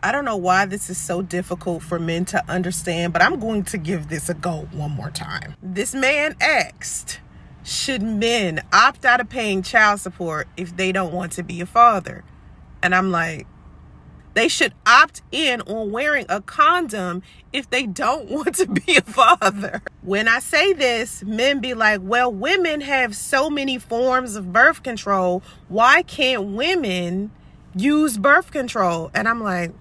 I don't know why this is so difficult for men to understand, but I'm going to give this a go one more time. This man asked, should men opt out of paying child support if they don't want to be a father? And I'm like, they should opt in on wearing a condom if they don't want to be a father. When I say this, men be like, well, women have so many forms of birth control. Why can't women use birth control? And I'm like,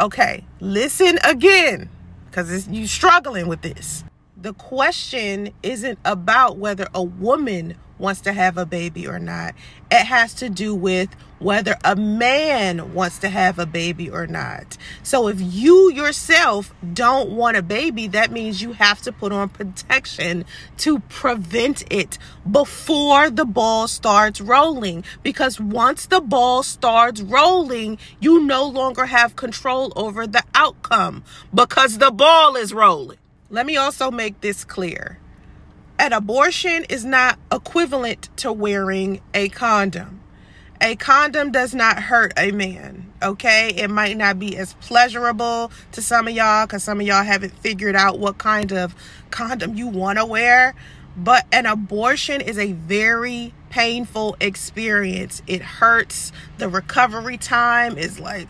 okay, listen again, because you struggling with this. The question isn't about whether a woman wants to have a baby or not. It has to do with whether a man wants to have a baby or not. So if you yourself don't want a baby, that means you have to put on protection to prevent it before the ball starts rolling. Because once the ball starts rolling, you no longer have control over the outcome because the ball is rolling. Let me also make this clear. An abortion is not equivalent to wearing a condom. A condom does not hurt a man, okay? It might not be as pleasurable to some of y'all because some of y'all haven't figured out what kind of condom you want to wear. But an abortion is a very painful experience. It hurts. The recovery time is like,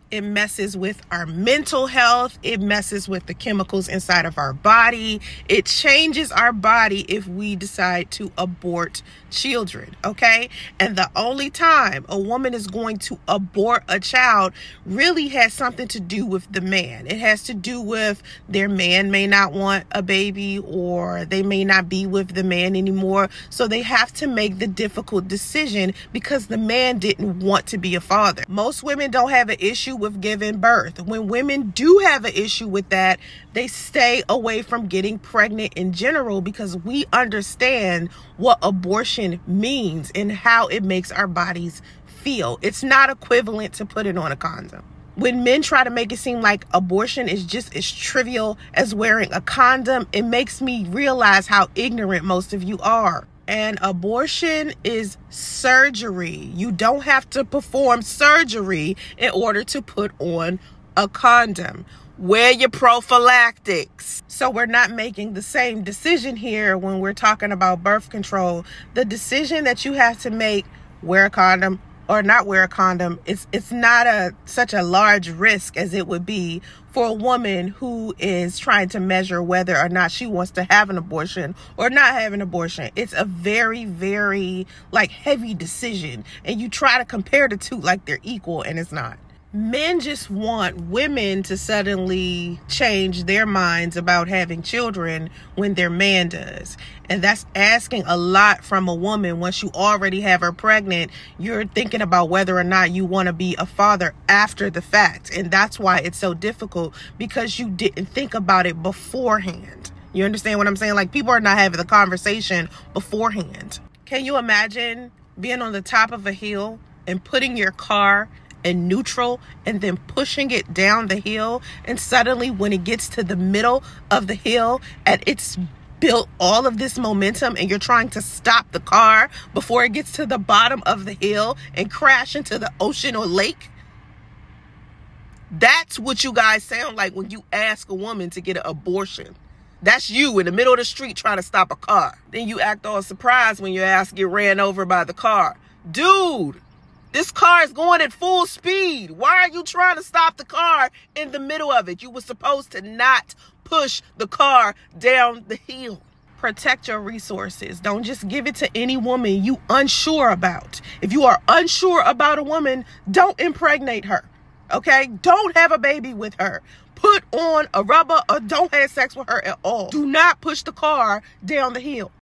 it messes with our mental health. It messes with the chemicals inside of our body. It changes our body if we decide to abort children, okay? And the only time a woman is going to abort a child really has something to do with the man. It has to do with their man may not want a baby, or they may not be with the man anymore. So they have to make the difficult decision because the man didn't want to be a father. Most women don't have an issue with giving birth. When women do have an issue with that, they stay away from getting pregnant in general because we understand what abortion means and how it makes our bodies feel. It's not equivalent to putting on a condom. When men try to make it seem like abortion is just as trivial as wearing a condom, it makes me realize how ignorant most of you are. And abortion is surgery. You don't have to perform surgery in order to put on a condom. Wear your prophylactics. So we're not making the same decision here when we're talking about birth control. The decision that you have to make, wear a condom or not wear a condom, it's not such a large risk as it would be for a woman who is trying to measure whether or not she wants to have an abortion or not have an abortion. It's a very, very heavy decision, and you try to compare the two like they're equal, and it's not. Men just want women to suddenly change their minds about having children when their man does. And that's asking a lot from a woman. Once you already have her pregnant, you're thinking about whether or not you want to be a father after the fact. And that's why it's so difficult, because you didn't think about it beforehand. You understand what I'm saying? Like, people are not having the conversation beforehand. Can you imagine being on the top of a hill and putting your car in neutral and then pushing it down the hill, and suddenly when it gets to the middle of the hill and it's built all of this momentum and you're trying to stop the car before it gets to the bottom of the hill and crash into the ocean or lake? That's what you guys sound like when you ask a woman to get an abortion. That's you in the middle of the street trying to stop a car. Then you act all surprised when your ass get ran over by the car. Dude, this car is going at full speed. Why are you trying to stop the car in the middle of it? You were supposed to not push the car down the hill. Protect your resources. Don't just give it to any woman you unsure about. If you are unsure about a woman, don't impregnate her. Okay? Don't have a baby with her. Put on a rubber or don't have sex with her at all. Do not push the car down the hill.